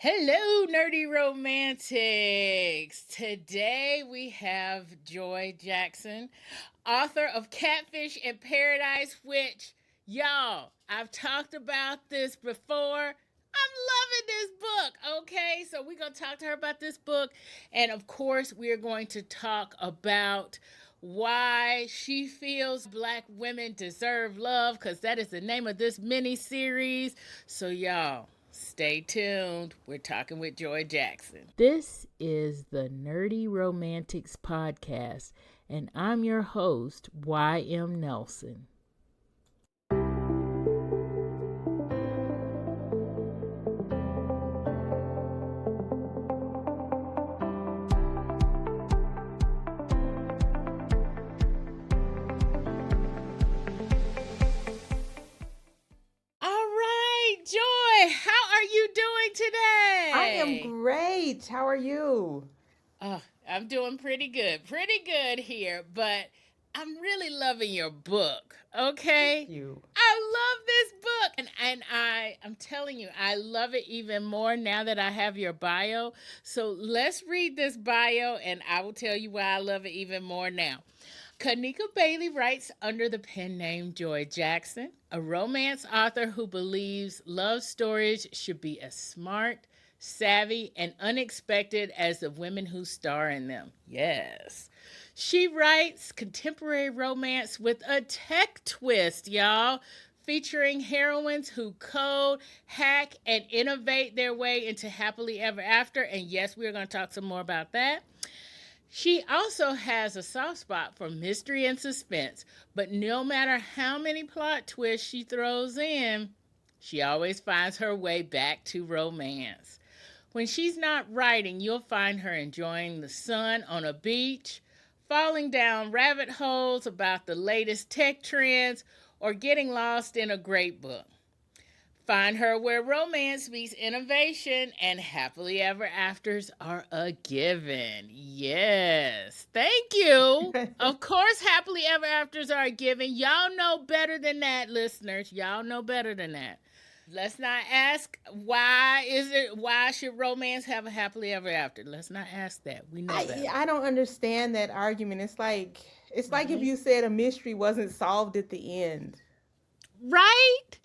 Hello, nerdy romantics. Today we have Joi Jackson, author of Catfish in Paradise, which, y'all, I've talked about this before. I'm loving this book, okay? So we're going to talk to her about this book. And of course, we're going to talk about why she feels Black women deserve love, because that is the name of this mini series. So, y'all, stay tuned. We're talking with Joi Jackson. This is the Nerdy Romantics Podcast, and I'm your host, Y.M. Nelson. Joi, how are you doing today? I am great. How are you? I'm doing pretty good here, but I'm really loving your book, okay? Thank you. I love this book, and I'm telling you, I love it even more now that I have your bio. So let's read this bio, and I will tell you why I love it even more now. Kanika Bailey writes under the pen name Joi Jackson, a romance author who believes love stories should be as smart, savvy, and unexpected as the women who star in them. Yes. She writes contemporary romance with a tech twist, y'all, featuring heroines who code, hack, and innovate their way into happily ever after. And yes, we're going to talk some more about that. She also has a soft spot for mystery and suspense, but no matter how many plot twists she throws in, she always finds her way back to romance. When she's not writing, you'll find her enjoying the sun on a beach, falling down rabbit holes about the latest tech trends, or getting lost in a great book. Find her where romance meets innovation and happily ever afters are a given. Yes. Thank you. Of course, happily ever afters are a given. Y'all know better than that, listeners. Y'all know better than that. Let's not ask why should romance have a happily ever after? Let's not ask that. We know that. I don't understand that argument. It's like if you said a mystery wasn't solved at the end. Right?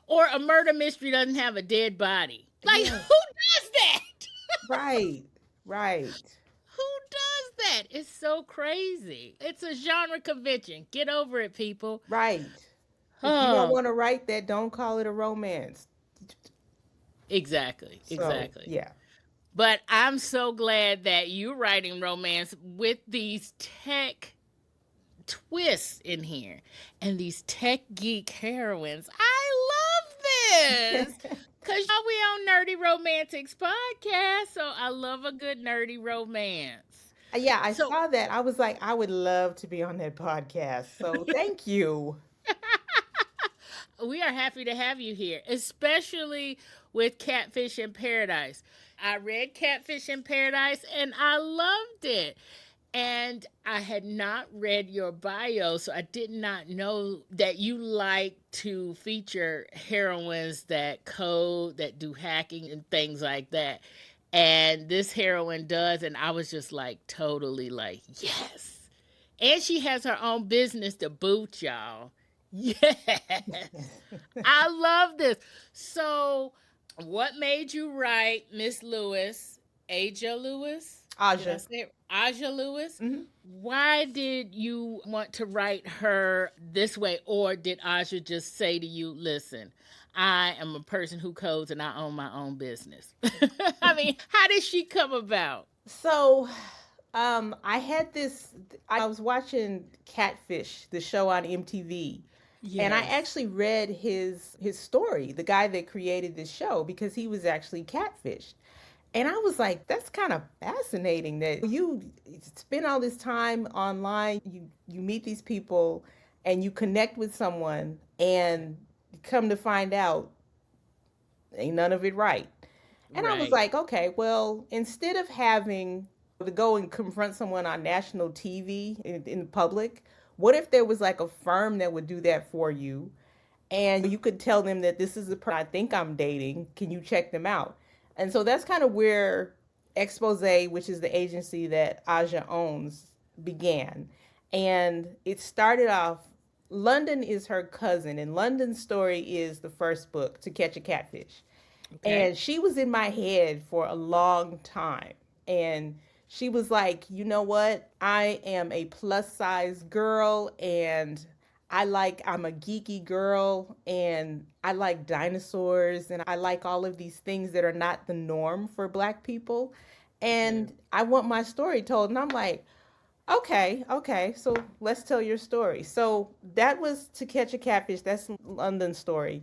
Or a murder mystery doesn't have a dead body. Like, Yeah. who does that? Right. Who does that? It's so crazy. It's a genre convention. Get over it, people. Right. If you don't want to write that, don't call it a romance. Exactly. So, yeah. But I'm so glad that you're writing romance with these tech twists in here and these tech geek heroines. I love this. Because we on Nerdy Romantics podcast, so I love a good nerdy romance. Yeah, I saw that. I was like, I would love to be on that podcast. So thank you. We are happy to have you here, especially with Catfish in Paradise. I read Catfish in Paradise and I loved it. And I had not read your bio, so I did not know that you like to feature heroines that code, that do hacking and things like that. And this heroine does, and I was just like totally like, yes. And she has her own business to boot, y'all. Yes. I love this. So, what made you write Miss Lewis, Aja Lewis? Aja. Aja Lewis? Mm-hmm. Why did you want to write her this way? Or did Aja just say to you, listen, I am a person who codes and I own my own business? I mean, how did she come about? So, I was watching Catfish, the show on MTV. Yes. And I actually read his story, the guy that created this show, because he was actually catfished. And I was like, that's kind of fascinating that you spend all this time online, you meet these people and you connect with someone and come to find out ain't none of it right. And I was like, okay, well, instead of having to go and confront someone on national TV in public, what if there was like a firm that would do that for you and you could tell them that this is the person I think I'm dating. Can you check them out? And so that's kind of where Expose, which is the agency that Aja owns, began. And it started off, London is her cousin, and London's story is the first book, To Catch a Catfish. Okay. And she was in my head for a long time. And she was like, you know what? I am a plus size girl and I'm a geeky girl and I like dinosaurs and I like all of these things that are not the norm for black people. Yeah. And I want my story told. And I'm like, okay, okay, so let's tell your story. So that was To Catch a Catfish. That's London's story.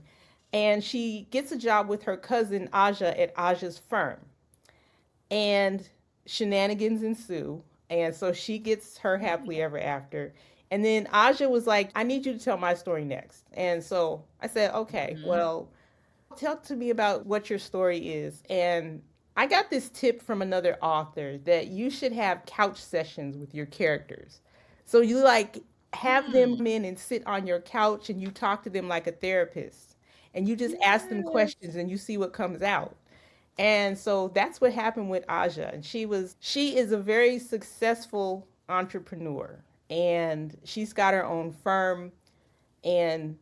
And she gets a job with her cousin Aja at Aja's firm. And shenanigans ensue. And so she gets her happily ever after. And then Aja was like, I need you to tell my story next. And so I said, okay, Mm-hmm. well, tell to me about what your story is. And I got this tip from another author that you should have couch sessions with your characters. So you like have them Mm. come in and sit on your couch and you talk to them like a therapist. And you just ask them Yes. questions and you see what comes out. And so that's what happened with Aja. And she is a very successful entrepreneur. And she's got her own firm. And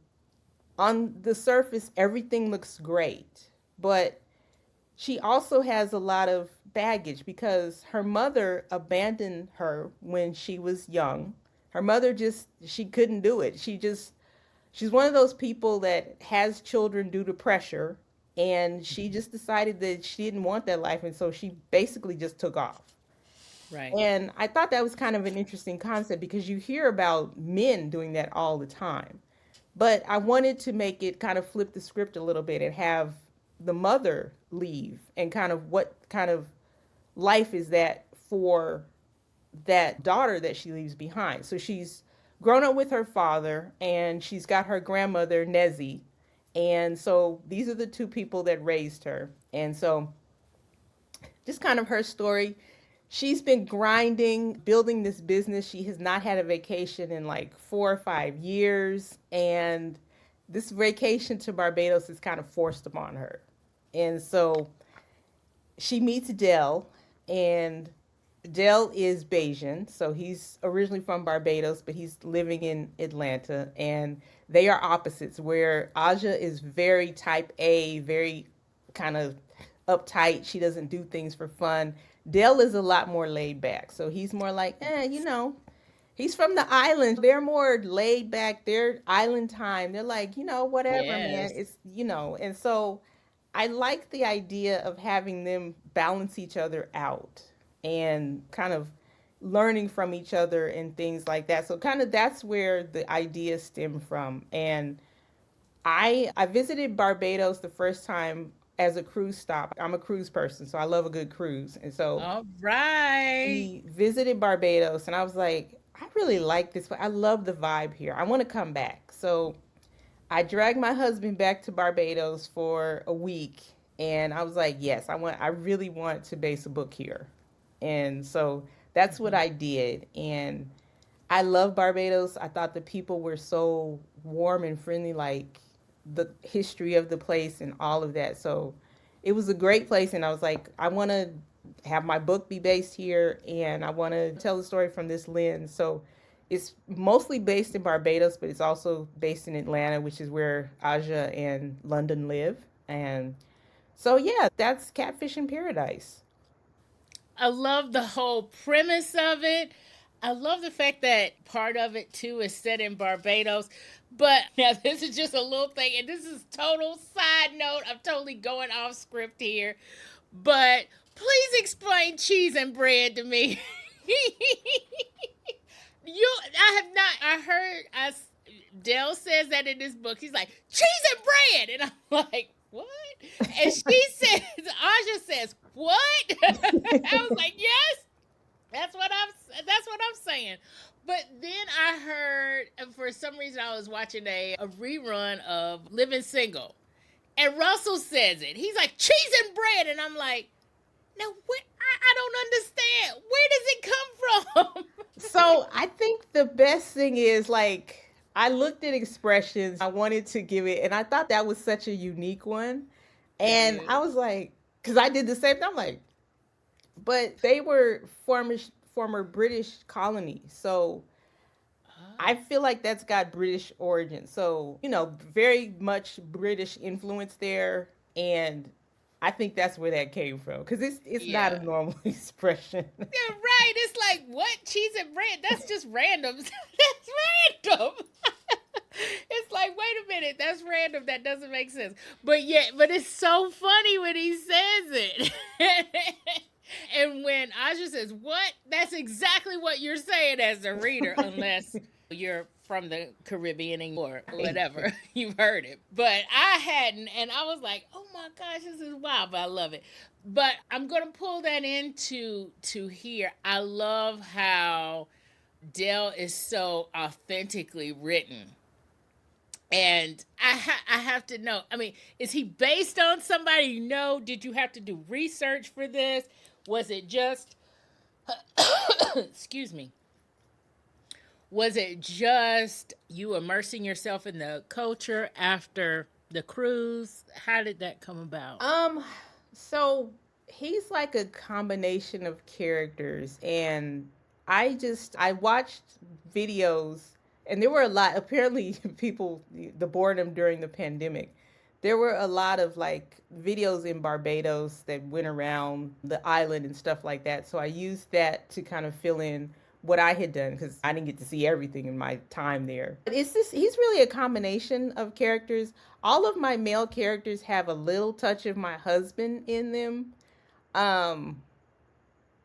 on the surface, everything looks great. But she also has a lot of baggage because her mother abandoned her when she was young. Her mother just, she couldn't do it. She's one of those people that has children due to pressure. And she just decided that she didn't want that life. And so she basically just took off. Right. And I thought that was kind of an interesting concept because you hear about men doing that all the time. But I wanted to make it kind of flip the script a little bit and have the mother leave and kind of what kind of life is that for that daughter that she leaves behind. So she's grown up with her father and she's got her grandmother, Nezzie. And so these are the two people that raised her. And so just kind of her story. She's been grinding, building this business. She has not had a vacation in like 4 or 5 years. And this vacation to Barbados is kind of forced upon her. And so she meets Dell, and Dell is Bajan. So he's originally from Barbados, but he's living in Atlanta. And they are opposites, where Aja is very type A, very kind of uptight. She doesn't do things for fun. Dell is a lot more laid back. So he's more like, he's from the island. They're more laid back. They're island time. They're like, whatever, man. Yes. And so I like the idea of having them balance each other out and kind of learning from each other and things like that. So kind of that's where the idea stemmed from. And I visited Barbados the first time as a cruise stop. I'm a cruise person, so I love a good cruise. And so All right. we visited Barbados and I was like, I really like this. I love the vibe here. I want to come back. So I dragged my husband back to Barbados for a week and I was like, yes, I really want to base a book here. And so that's what Mhm. I did. And I love Barbados. I thought the people were so warm and friendly, like the history of the place and all of that. So it was a great place. And I was like, I want to have my book be based here and I want to tell the story from this lens. So it's mostly based in Barbados, but it's also based in Atlanta, which is where Aja and London live. And so, yeah, that's Catfish in Paradise. I love the whole premise of it. I love the fact that part of it too is set in Barbados. But now this is just a little thing, and this is total side note. I'm totally going off script here. But please explain cheese and bread to me. I have not. I heard. Dell says that in this book. He's like cheese and bread, and I'm like, what? And she says, Aja says, what? I was like, yes, that's what I'm saying. But then I heard, for some reason, I was watching a rerun of Living Single, and Russell says it. He's like cheese and bread, and I'm like, now what? I don't understand. Where does it come from? So I think the best thing is like I looked at expressions. I wanted to give it, and I thought that was such a unique one. It And I is. was like, because I did the same thing. I'm like, but they were former British colony, so I Oh, feel like that's got British origin. So, very much British influence there. And I think that's where that came from. Because it's not a yeah. normal expression. Yeah, right. It's like, what? Cheese and bread? That's just random. That's random. It's like, wait a minute, that's random. That doesn't make sense. But yeah, but it's so funny when he says it. And when Aja says, what? That's exactly what you're saying as a reader, unless you're from the Caribbean or Right. whatever. You've heard it. But I hadn't, and I was like, oh my gosh, this is wild, but I love it. But I'm gonna pull that into to here. I love how Dell is so authentically written. And I have to know. I mean, is he based on somebody you know? Did you have to do research for this? Was it just excuse me? Was it just you immersing yourself in the culture after the cruise? How did that come about? Um, so he's like a combination of characters, and I watched videos, and there were a lot. Apparently, people the boredom during the pandemic. There were a lot of like videos in Barbados that went around the island and stuff like that. So I used that to kind of fill in what I had done because I didn't get to see everything in my time there. But he's really a combination of characters. All of my male characters have a little touch of my husband in them. Um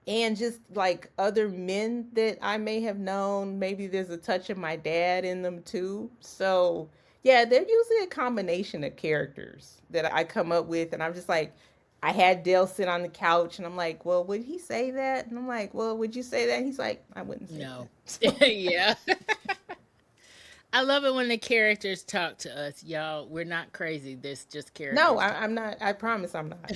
and just like other men that I may have known, maybe there's a touch of my dad in them too. So, yeah, they're usually a combination of characters that I come up with. And I'm just like, I had Dale sit on the couch and I'm like, well, would he say that? And I'm like, well, would you say that? And he's like, I wouldn't say that. No. So, Yeah. I love it when the characters talk to us, y'all. We're not crazy. This just no, characters talk. I'm not. I promise I'm not.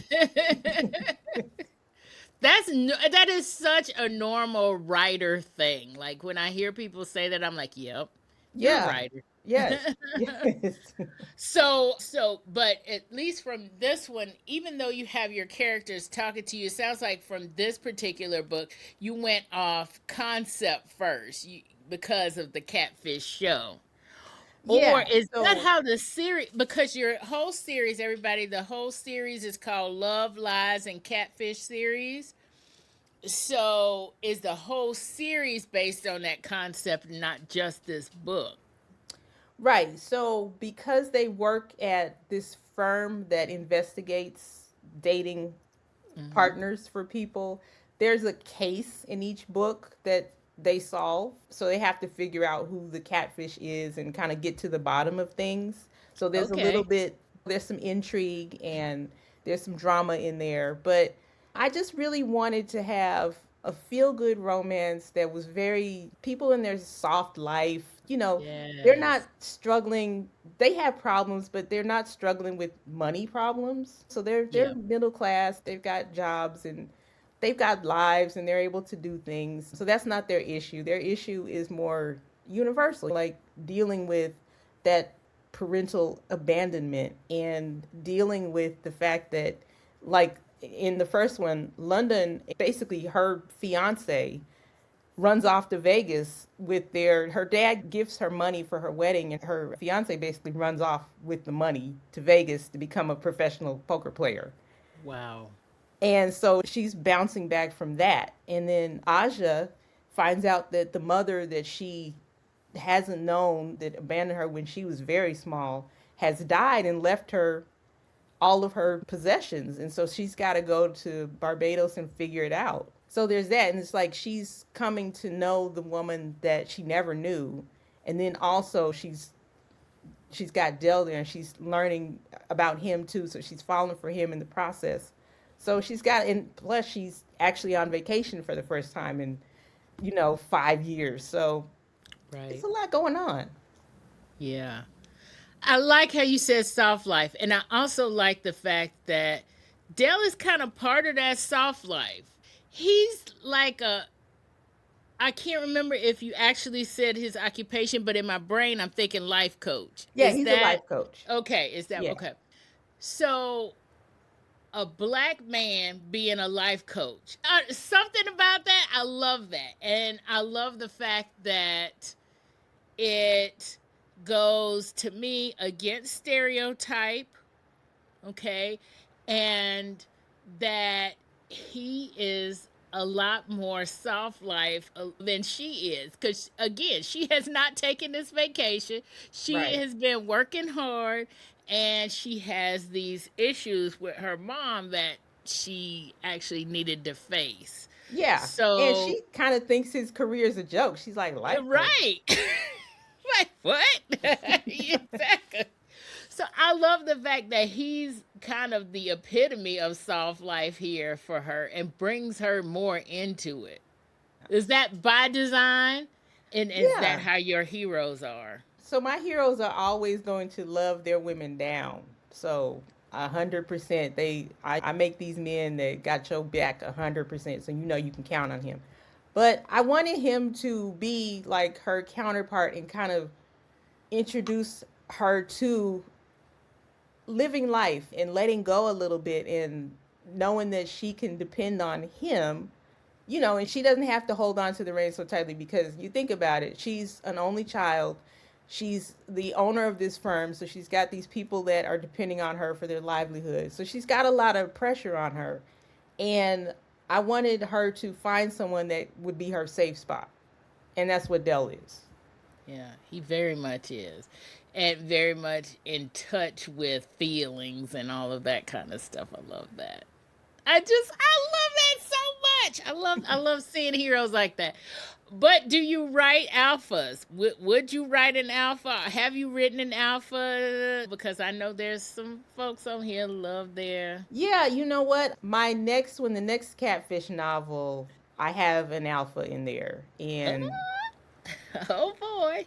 That is such a normal writer thing. Like when I hear people say that, I'm like, "Yep, you're a Yeah. writer." Yes. Yes. But at least from this one, even though you have your characters talking to you, it sounds like from this particular book, you went off concept first because of the Catfish show. Or Yeah. is that So how the series, because your whole series, everybody, the whole series is called Love, Lies, and Catfish series. So is the whole series based on that concept, not just this book? right. So because they work at this firm that investigates dating Hmm. partners for people, there's a case in each book that they solve. So they have to figure out who the catfish is and kind of get to the bottom of things. So Okay. there's some intrigue and there's some drama in there. But I just really wanted to have a feel good romance that was very people in their soft life. They're not Yes. struggling. They have problems, but they're not struggling with money problems. So they're Yeah. middle class. They've got jobs and they've got lives and they're able to do things. So that's not their issue. Their issue is more universal, like dealing with that parental abandonment and dealing with the fact that, like in the first one, London, basically her fiance runs off to Vegas with her dad gives her money for her wedding and her fiance basically runs off with the money to Vegas to become a professional poker player. Wow. And so she's bouncing back from that. And then Aja finds out that the mother that she hasn't known, that abandoned her when she was very small, has died and left her all of her possessions. And so she's got to go to Barbados and figure it out. So there's that. And it's like she's coming to know the woman that she never knew. And then also she's got Dell there and she's learning about him too. So she's falling for him in the process. So she's got, and plus she's actually on vacation for the first time in, 5 years. So it's Right. a lot going on. Yeah. I like how you said soft life. And I also like the fact that Dell is kind of part of that soft life. He's like a, I can't remember if you actually said his occupation, but in my brain, I'm thinking life coach. Yeah, Is he's a that life coach. okay? Is that Yeah. okay? So a black man being a life coach. Something about that, I love that. And I love the fact that it goes, to me, against stereotype, okay? And that he is a lot more soft life than she is, because again, she has not taken this vacation. She Right. has been working hard, and she has these issues with her mom that she actually needed to face. Yeah. And So she kind of thinks his career is a joke. She's like, life coach. right. Like what? Exactly. So I love the fact that he's kind of the epitome of soft life here for her and brings her more into it. Is that by design? And is that Yeah. how your heroes are? So my heroes are always going to love their women down. So 100%, I make these men that got your back 100%. So you know you can count on him. But I wanted him to be like her counterpart and kind of introduce her to living life and letting go a little bit and knowing that she can depend on him, and she doesn't have to hold on to the reins so tightly because you think about it, she's an only child. She's the owner of this firm, so she's got these people that are depending on her for their livelihood. So she's got a lot of pressure on her. And I wanted her to find someone that would be her safe spot. And that's what Dell is. Yeah, he very much is. And very much in touch with feelings and all of that kind of stuff. I love that. I love that so much. I love seeing heroes like that. But do you write alphas? Would you write an alpha? Have you written an alpha? Because I know there's some folks on here love their. Yeah, you know what? My next one, the next Catfish novel, I have an alpha in there. And Oh boy.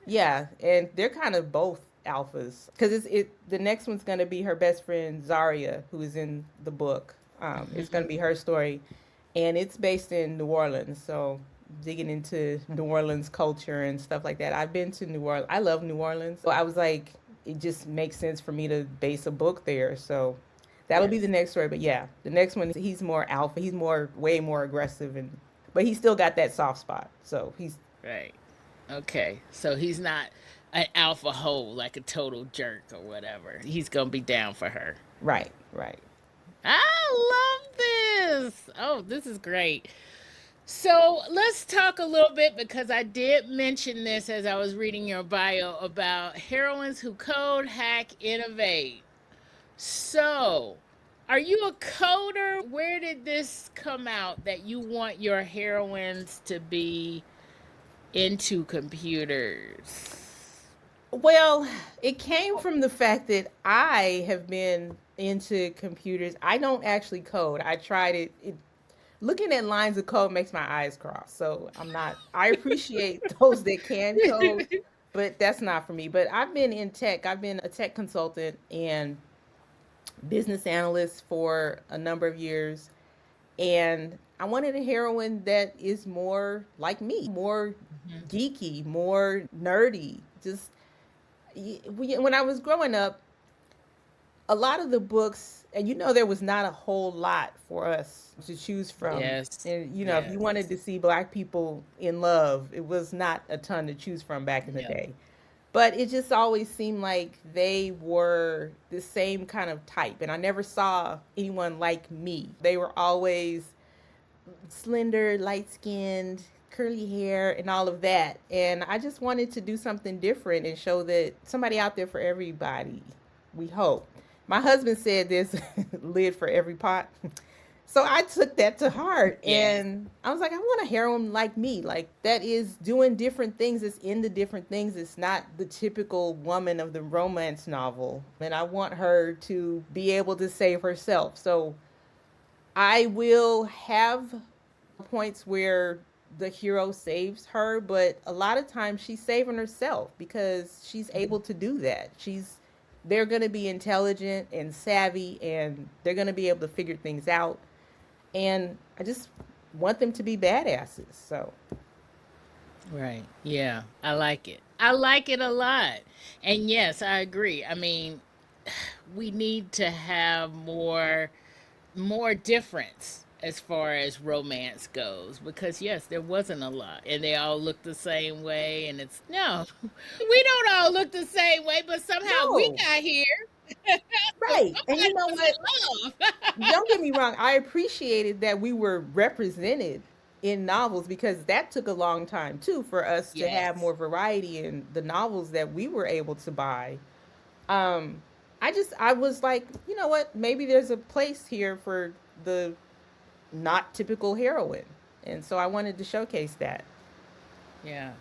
yeah, and they're kind of both alphas because the next one's going to be her best friend Zaria, who is in the book. It's going to be her story, and it's based in New Orleans. So digging into New Orleans culture and stuff like that. I've been to New Orleans. I love New Orleans. So I was like, it just makes sense for me to base a book there. So that'll be the Yes. next story. But yeah, the next one, he's more alpha. He's way more aggressive, but he's still got that soft spot. So he's Right. Okay. So he's not an alpha hole like a total jerk or whatever. He's gonna be down for her. right, right. I love this. Oh, this is great. So let's talk a little bit because I did mention this as I was reading your bio about heroines who code, hack, innovate. So, are you a coder? Where did this come out that you want your heroines to be into computers? Well, it came from the fact that I have been into computers. I don't actually code. I tried it. Looking at lines of code makes my eyes cross. So I'm not, I appreciate those that can code, but that's not for me. But I've been in tech. I've been a tech consultant and business analyst for a number of years. And I wanted a heroine that is more like me, more Mhm. geeky, more nerdy. Just when I was growing up, a lot of the books, and there was not a whole lot for us to choose from. Yes. And if you wanted Yes. to see black people in love, it was not a ton to choose from back in the Yeah. day. But it just always seemed like they were the same kind of type, and I never saw anyone like me. They were always slender, light skinned, curly hair, and all of that. And I just wanted to do something different and show that somebody out there for everybody, we hope. My husband said there's lid for every pot. So I took that to heart Yes. and I was like, I want a heroine like me, like that is doing different things, it's into different things. It's not the typical woman of the romance novel. And I want her to be able to save herself. So I will have points where the hero saves her, but a lot of times she's saving herself because she's able to do that. They're going to be intelligent and savvy and they're going to be able to figure things out. And I just want them to be badasses. So, Right. Yeah. I like it. I like it a lot. And yes, I agree. I mean, we need to have more difference as far as romance goes, because yes, there wasn't a lot and they all look the same way, and it's no, we don't all look the same way, but somehow we No, got here. So right. And you somebody know was what? in love. Don't get me wrong. I appreciated that we were represented in novels because that took a long time too for us to have Yes. more variety in the novels that we were able to buy. Um, I was like, you know what? Maybe there's a place here for the not typical heroine, and so I wanted to showcase that. Yeah.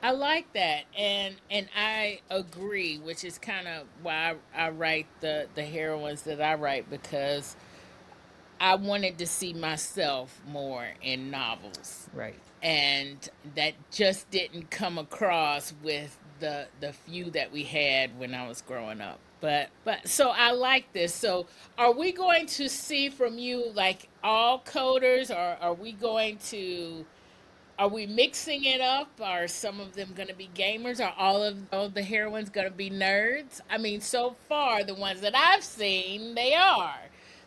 I like that, and I agree, which is kind of why I write the heroines that I write, because I wanted to see myself more in novels, Right. and that just didn't come across with the few that we had when I was growing up. But so I like this. So are we going to see from you like all coders, or are we mixing it up? Are some of them going to be gamers? Are all the heroines going to be nerds? I mean, so far, the ones that I've seen, they are.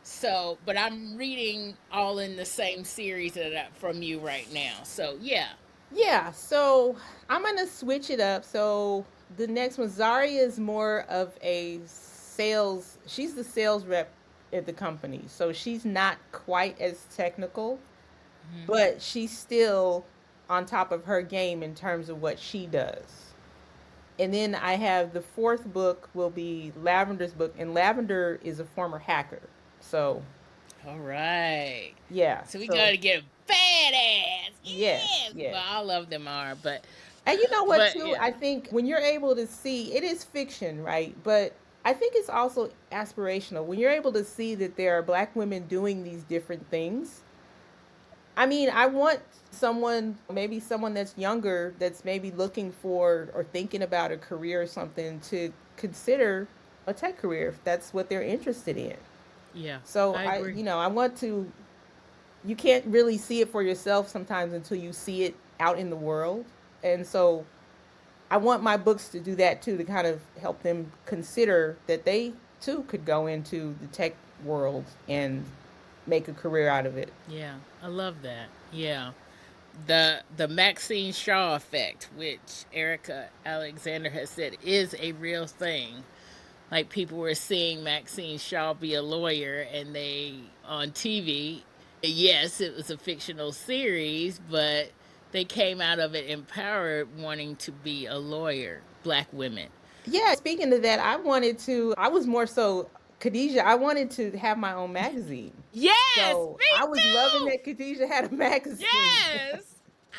So, but I'm reading all in the same series from you right now. So, yeah. Yeah, so I'm gonna switch it up. So the next one, Zaria is more of a sales. She's the sales rep at the company, so she's not quite as technical, Hmm. but she's still on top of her game in terms of what she does. And then I have the fourth book will be Lavender's book, and Lavender is a former hacker. So All right. yeah, So we got so to get badass. yes, Yes. yes. Well, all of them are, And you know what, but too? yeah. I think when you're able to see, it is fiction, right? But I think it's also aspirational. When you're able to see that there are black women doing these different things. I mean, I want someone, maybe someone that's younger, that's maybe looking for or thinking about a career or something to consider a tech career if that's what they're interested in. Yeah, So I agree. I want to, you can't really see it for yourself sometimes until you see it out in the world. And so I want my books to do that too, to kind of help them consider that they too could go into the tech world and make a career out of it. Yeah, I love that. Yeah. The Maxine Shaw effect, which Erica Alexander has said is a real thing. Like, people were seeing Maxine Shaw be a lawyer, and they on TV. Yes, it was a fictional series, but they came out of it empowered, wanting to be a lawyer. Black women. Yeah, speaking of that, I was more so Khadijah, I wanted to have my own magazine. Yes, So me I was loving too. that Khadijah had a magazine. Yes.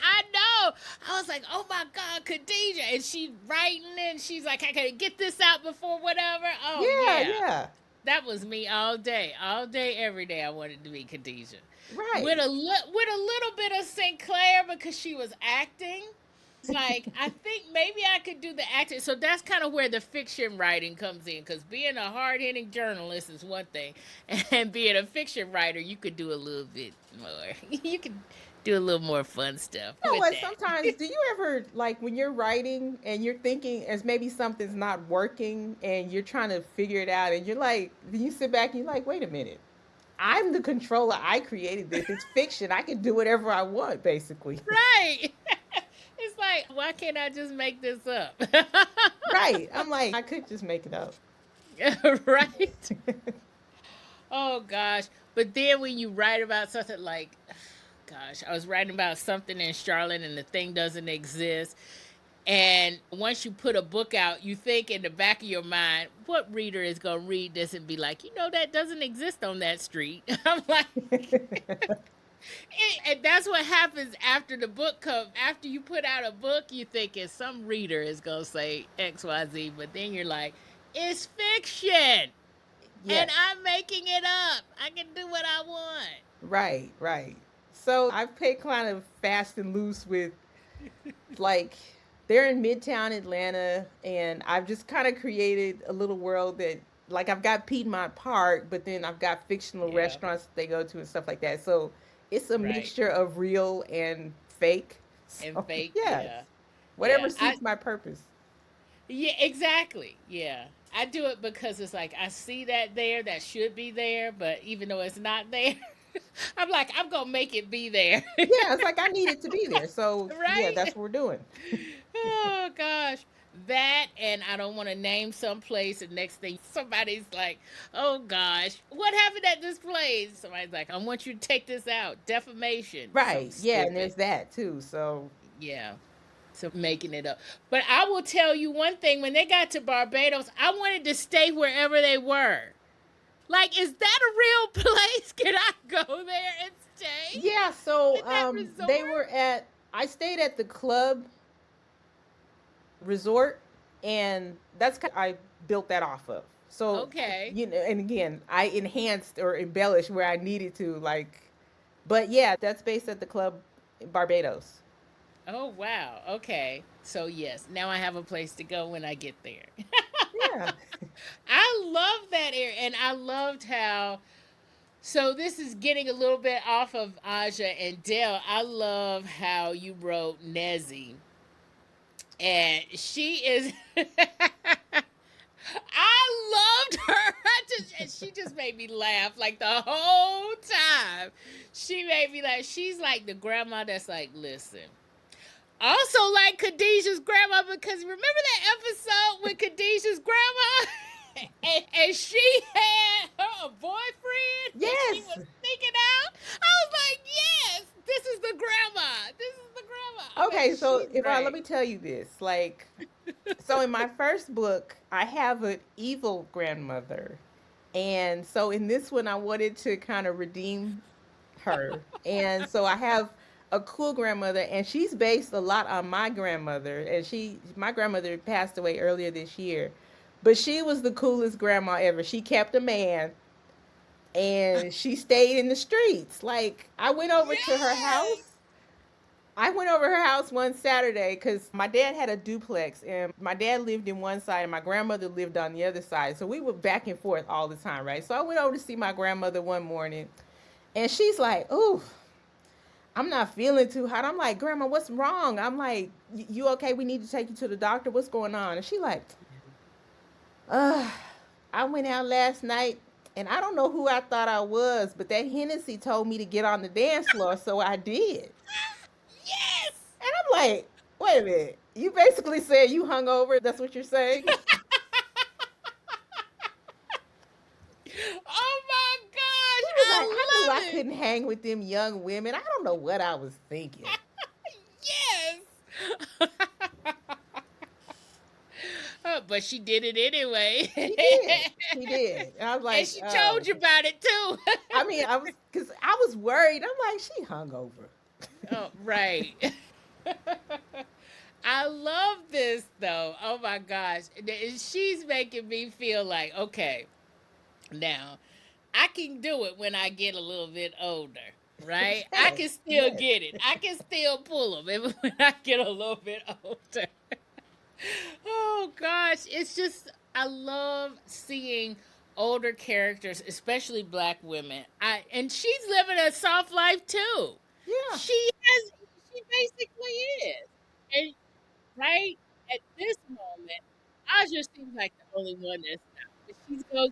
I know. I was like, oh my God, Khadijah. And she writing, and she's like, I gotta get this out before whatever. Oh Yeah, yeah. yeah. That was me all day. All day, every day I wanted to be Khadijah. Right. With a little bit of Sinclair, because she was acting. Like, I think maybe I could do the acting. So that's kind of where the fiction writing comes in, because being a hard hitting journalist is one thing, and being a fiction writer, you could do a little bit more. You could do a little more fun stuff You know with what? that. Sometimes, do you ever like when you're writing and you're thinking as maybe something's not working and you're trying to figure it out and you're like, then you sit back and you're like, wait a minute. I'm the controller. I created this. It's fiction. I can do whatever I want, basically. Right. It's like, why can't I just make this up? Right. I'm like, I could just make it up. Right. Oh gosh. But then when you write about something like, gosh, I was writing about something in Charlotte and the thing doesn't exist. And once you put a book out, you think in the back of your mind, what reader is going to read this and be like, that doesn't exist on that street? I'm like, and that's what happens after the book comes. After you put out a book, you thinking some reader is going to say XYZ, but then you're like, it's fiction. And Yes. I'm making it up. I can do what I want. Right, right. So I've played kind of fast and loose with like they're in Midtown Atlanta, and I've just kind of created a little world that like I've got Piedmont Park, but then I've got fictional Yeah. restaurants that they go to and stuff like that. So it's a Right. mixture of real and fake. And So fake. yeah, Yeah. whatever Yeah. suits my purpose. Yeah, exactly. Yeah. I do it because it's like I see that there, that should be there, but even though it's not there, I'm like, I'm gonna make it be there. Yeah, it's like I need it to be there. So yeah, Right? that's what we're doing. Oh gosh. That, and I don't want to name some place, and next thing somebody's like, oh gosh, what happened at this place? Somebody's like, I want you to take this out. Defamation. So Right. Yeah, and stupid. there's that too. So Yeah. So making it up. But I will tell you one thing, when they got to Barbados, I wanted to stay wherever they were. Like, is that a real place? Can I go there and stay yeah, so in that resort? they were at I stayed at the club resort, and that's kind of, I built that off of. So Okay. and again, I enhanced or embellished where I needed to, like, but yeah, that's based at the club in Barbados. Oh wow. Okay. So yes, now I have a place to go when I get there. Yeah. I love that area, and I loved how. So this is getting a little bit off of Aja and Dell. I love how you wrote Nezzie, and she is. I loved her. And she just made me laugh like the whole time. She made me laugh. She's like the grandma that's like, listen. Also, like Khadijah's grandma, because remember that episode with Khadijah's grandma? And she had her a boyfriend and she Yes. was sneaking out. I was like, yes, this is the grandma. This is the grandma. I mean, Okay, so she's Yvonne, let great. me tell you this. Like, so in my first book, I have an evil grandmother. And so in this one, I wanted to kind of redeem her. And so I have a cool grandmother, and she's based a lot on my grandmother. And my grandmother passed away earlier this year, but she was the coolest grandma ever. She kept a man, and she stayed in the streets. Like, Yes. I went over her house one Saturday because my dad had a duplex, and my dad lived in one side and my grandmother lived on the other side. So we were back and forth all the time, right? So I went over to see my grandmother one morning, and she's like, "Ooh, I'm not feeling too hot." I'm like, "Grandma, what's wrong?" I'm like, "You okay? We need to take you to the doctor. What's going on?" And she like, "Uh, I went out last night, and I don't know who I thought I was, but that Hennessy told me to get on the dance floor, so I did." Yes. And I'm like, "Wait a minute. You basically said you hung over. That's what you're saying?" Oh my She gosh. was like, "I knew I I love couldn't hang with them young women. I don't know what I was thinking." it. Yes. But she did it anyway. She did. She did. And I was And like, she "Oh." told you about it too. I mean, because I was worried. I'm like, "She hung over." Oh, right. I love this though. Oh my gosh. She's making me feel like, okay, now I can do it when I get a little bit older, right? I Yes. can still Yes. get it. I can still pull them even when I get a little bit older. Oh gosh, it's just I love seeing older characters, especially black women. I and she's living a soft life too. Yeah. She basically is. And right at this moment, Aja seems like the only one that's not. But she's gonna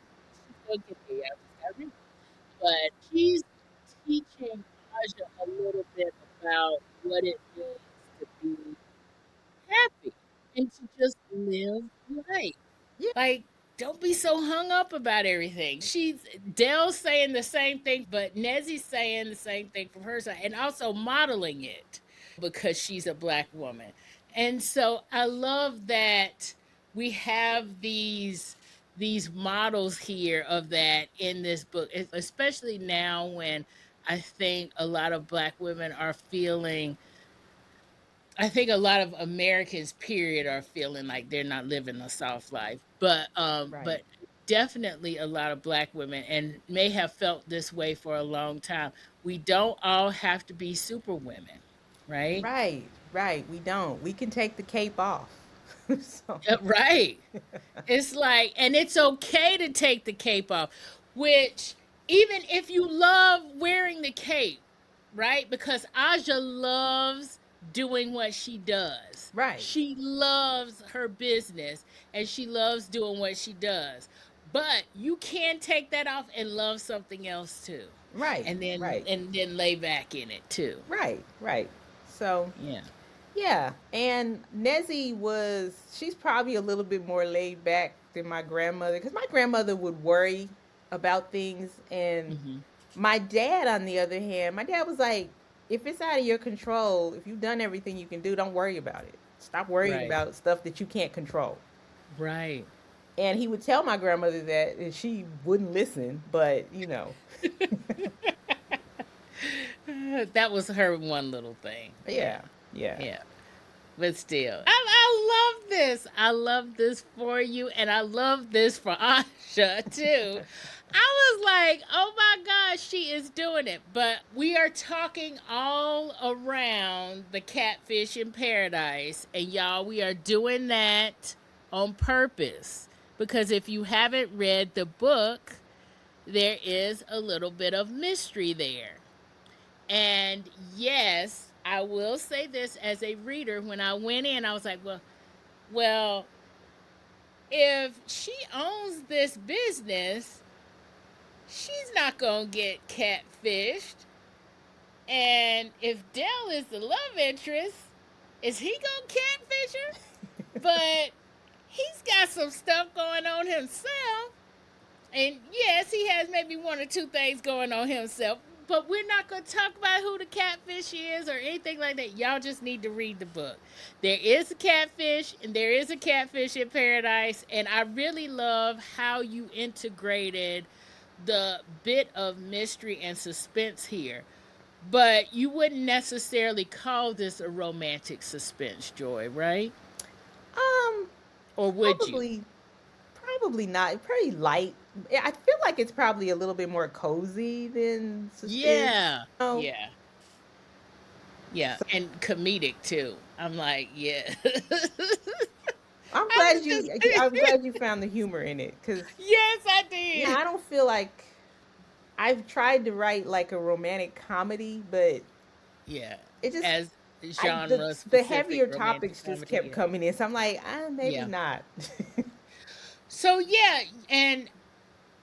get there. I just gotta remember. But she's teaching Aja a little bit about what it means to be happy and to just live life. Yeah. Like, don't be so hung up about everything. She's Dell's saying the same thing, but Nezzie's saying the same thing from her side, and also modeling it because she's a black woman. And so I love that we have these models here of that in this book, especially now when I think a lot of black women are feeling I think a lot of Americans, period, are feeling like they're not living a soft life. Right. But definitely a lot of black women and may have felt this way for a long time. We don't all have to be super women, right? Right. Right. We don't. We can take the cape off. So. Right. It's like, and it's okay to take the cape off, which even if you love wearing the cape, right? Because Aja loves doing what she does. Right. She loves her business and she loves doing what she does. But you can take that off and love something else too. Right. Right. And then lay back in it too. Right. Right. So, Yeah. yeah. And Nezzie she's probably a little bit more laid back than my grandmother because my grandmother would worry about things. And Hmm. my dad, on the other hand, my dad was like, if it's out of your control, if you've done everything you can do, don't worry about it. Stop worrying Right. about stuff that you can't control. Right. And he would tell my grandmother that, and she wouldn't listen, but That was her one little thing. Yeah. yeah, yeah. Yeah. But still, I love this. I love this for you, and I love this for Asha too. I was like, oh my gosh, she is doing it. But we are talking all around the catfish in paradise, and y'all, we are doing that on purpose because if you haven't read the book, there is a little bit of mystery there. And yes, I will say this as a reader. When I went in, I was like, well, if she owns this business, she's not gonna get catfished. And if Dell is the love interest, is he gonna catfish her? But he's got some stuff going on himself. And yes, he has maybe one or two things going on himself, but we're not going to talk about who the catfish is or anything like that. Y'all just need to read the book. There is a catfish, and there is a catfish in paradise, and I really love how you integrated the bit of mystery and suspense here. But you wouldn't necessarily call this a romantic suspense, Joy, right? Um, Or would you? probably, probably not. Pretty light. Yeah, I feel like it's probably a little bit more cozy than suspense. Yeah. Oh, Yeah. Yeah, so and comedic too. I'm like, yeah. I'm I glad was just I'm glad you found the humor in it because yes, I yeah, did. I don't feel like I've tried to write like a romantic comedy, but Yeah, it just as I genre the specific heavier romantic topics just comedy. kept Yeah, coming in. So I'm like, maybe yeah. not. So yeah, and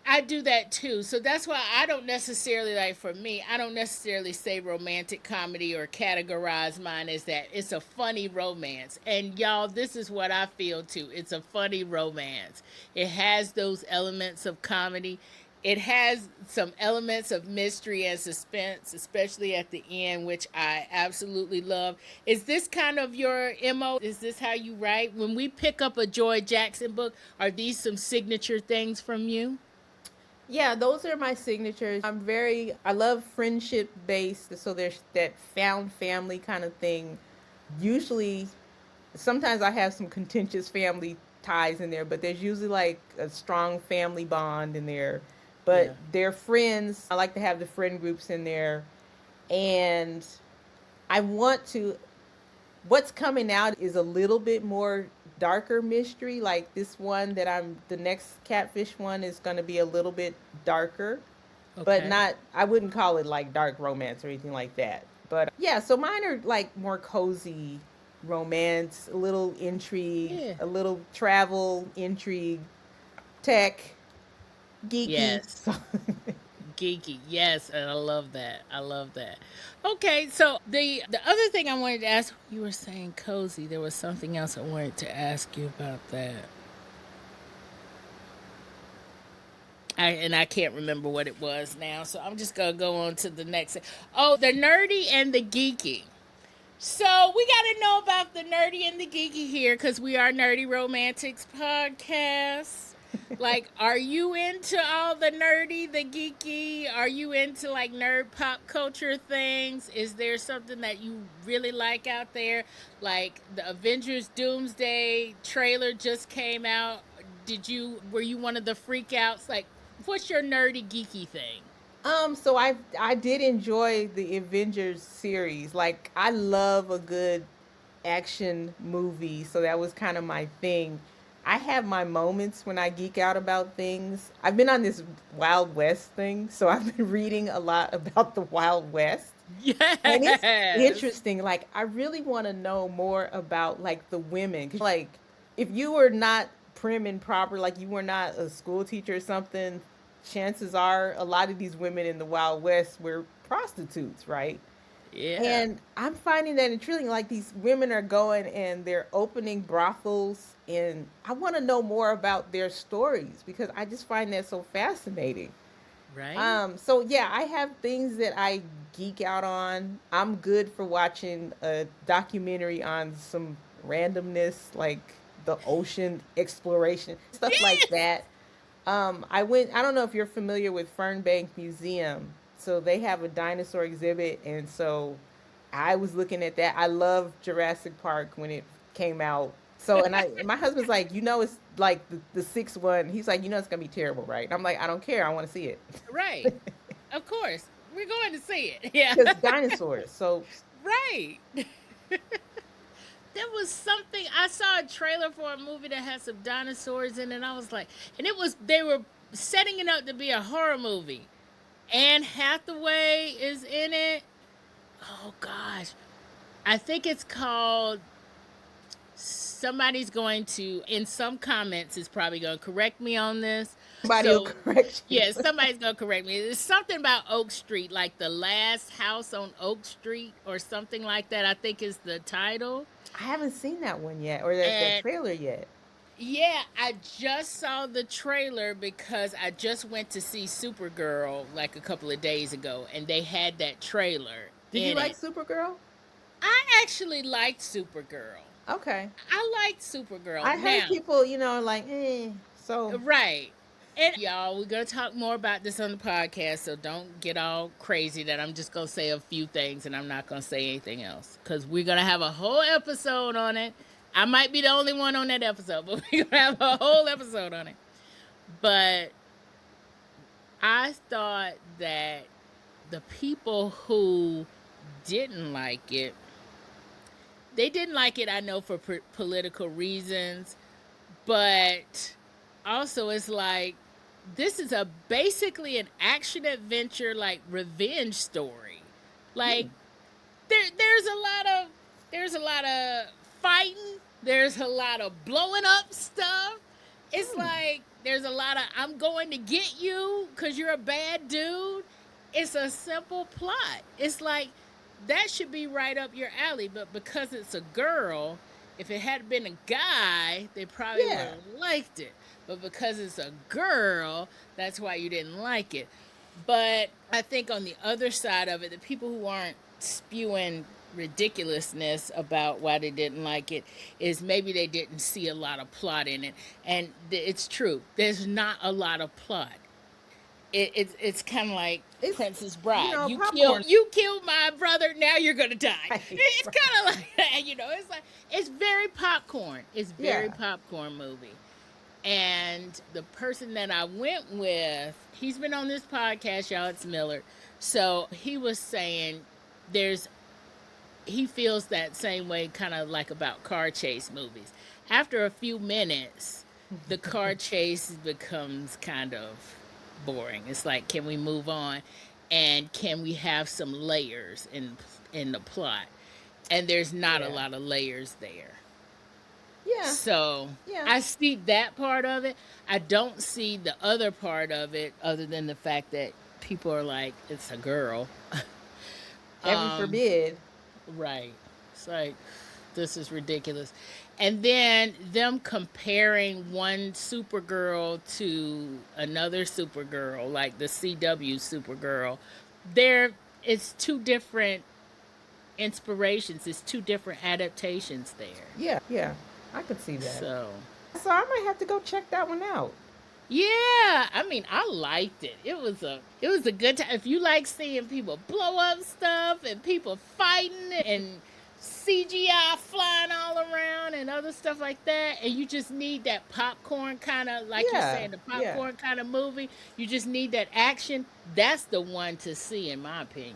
I do that too. So that's why I don't necessarily like for me, I don't necessarily say romantic comedy or categorize mine as that. It's a funny romance. And y'all, this is what I feel too. It's a funny romance. It has those elements of comedy. It has some elements of mystery and suspense, especially at the end, which I absolutely love. Is this kind of your MO? Is this how you write? When we pick up a Joi Jackson book, are these some signature things from you? Yeah, those are my signatures. I love friendship based. So there's that found family kind of thing. Usually, sometimes I have some contentious family ties in there, but there's usually like a strong family bond in there. But Yeah. they're friends. I like to have the friend groups in there. And I want to what's coming out is a little bit more darker mystery. Like the next catfish one is going to be a little bit darker, but Okay. not, I wouldn't call it like dark romance or anything like that. But yeah, so mine are like more cozy romance, a little intrigue, Yeah. a little travel, intrigue, tech, geeky. Yes. So Geeky. Yes, and I love that. I love that. Okay, so the other thing I wanted to ask, you were saying cozy. There was something else I wanted to ask you about that. I can't remember what it was now, so I'm just gonna go on to the next. Oh, the nerdy and the geeky. So we got to know about the nerdy and the geeky here because we are Nerdy Romantics podcast. Like, are you into all the nerdy, the geeky? Are you into like nerd pop culture things? Is there something that you really like out there? Like the Avengers Doomsday trailer just came out. Were you one of the freakouts? Like, what's your nerdy geeky thing? so I did enjoy the Avengers series. Like I love a good action movie, so that was kind of my thing. I have my moments when I geek out about things. I've been on this Wild West thing, so I've been reading a lot about the Wild West. And it's Yes. interesting. Like, I really want to know more about like the women. 'Cause, like, if you were not prim and proper, like you were not a school teacher or something, chances are a lot of these women in the Wild West were prostitutes, right? Yeah. And I'm finding that intriguing. Like, these women are going and they're opening brothels, and I want to know more about their stories because I just find that so fascinating. Right? So yeah, I have things that I geek out on. I'm good for watching a documentary on some randomness like the ocean exploration, stuff like Yes. that. I don't know if you're familiar with Fernbank Museum. So they have a dinosaur exhibit, and so I was looking at that. I love Jurassic Park when it came out. So and my husband's like, it's like the sixth one. He's like, it's gonna be terrible, right? And I'm like, I don't care. I want to see it. Right. Of course. We're going to see it. Yeah. Because dinosaurs. So Right. There was something I saw a trailer for a movie that had some dinosaurs in it. And I was like, and they were setting it up to be a horror movie. Anne Hathaway is in it. Oh gosh. I think it's called somebody's going to in some comments is probably going to correct me on this. somebody will So correct you. yeah, somebody's going to correct me. There's something about Oak Street, like the last house on Oak Street or something like that, I think is the title. I haven't seen that one yet, or that And trailer yet. yeah, I just saw the trailer because I just went to see Supergirl like a couple of days ago and they had that trailer Did you in like it. Supergirl? I actually liked Supergirl. Okay. I liked Supergirl. I heard Now, people, like, so right. And y'all, we're going to talk more about this on the podcast, so don't get all crazy that I'm just going to say a few things and I'm not going to say anything else because we're going to have a whole episode on it. I might be the only one on that episode, but we're going to have a whole episode on it. But I thought that the people who didn't like it, they didn't like it, I know, for political reasons, but also it's like this is a basically an action adventure like revenge story. Like there's a lot of fighting, there's a lot of blowing up stuff. It's hmm. like there's a lot of I'm going to get you cuz you're a bad dude. It's a simple plot. It's like that should be right up your alley, but because it's a girl, if it had been a guy, they probably would Yeah. have liked it. But because it's a girl, that's why you didn't like it. But I think on the other side of it, the people who aren't spewing ridiculousness about why they didn't like it is maybe they didn't see a lot of plot in it. And it's true. There's not a lot of plot. It's kind of like It's, Princess Bride. popcorn. You killed my brother. Now you're gonna die. Right, It's right. kind of like that, It's like it's very popcorn. It's very Yeah. popcorn movie. And the person that I went with, he's been on this podcast, y'all. It's Miller. So he was saying there's he feels that same way, kind of like about car chase movies. After a few minutes, the car chase becomes kind of boring. It's like, can we move on, and can we have some layers in the plot? And there's not a Yeah. lot of layers there. Yeah. So Yeah. I see that part of it. I don't see the other part of it, other than the fact that people are like, it's a girl. Heaven um, forbid. right. It's like this is ridiculous. And then them comparing one Supergirl to another Supergirl, like the CW Supergirl, there it's two different inspirations. It's two different adaptations there. Yeah. Yeah. I could see that. So So I might have to go check that one out. yeah, I mean, I liked it. It was a good time. If you like seeing people blow up stuff and people fighting and CGI flying all around and other stuff like that, and you just need that popcorn kind of, like you're Yeah. saying, the Yeah. popcorn kind of movie. You just need that action. That's the one to see, in my opinion.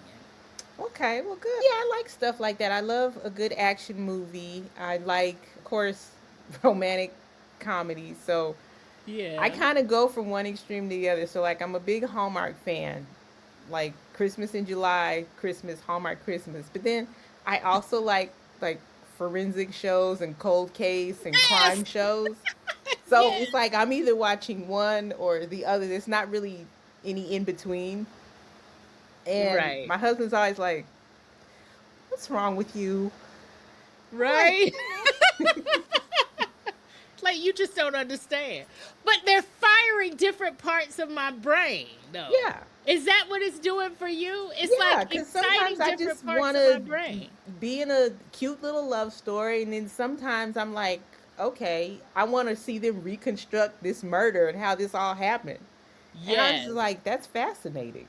Okay, well, good. Yeah, I like stuff like that. I love a good action movie. I like, of course, romantic comedies. So I Yeah. kind of go from one extreme to the other. So like I'm a big Hallmark fan, like Christmas in July, Christmas, Hallmark Christmas. But then I also like forensic shows and cold case and Yes. crime shows. So Yes. it's like I'm either watching one or the other. There's not really any in between. And Right. my husband's always like, "What's wrong with you?" I'm like, Right. Like you just don't understand. But they're firing different parts of my brain, though. "Yeah, Is that what it's doing for you? It's yeah." like Because sometimes exciting I different just parts want of my to brain. be in a cute little love story, and then sometimes I'm like, "Okay, I want to see them reconstruct this murder and how this all happened." And I'm just Yes. like, "That's fascinating."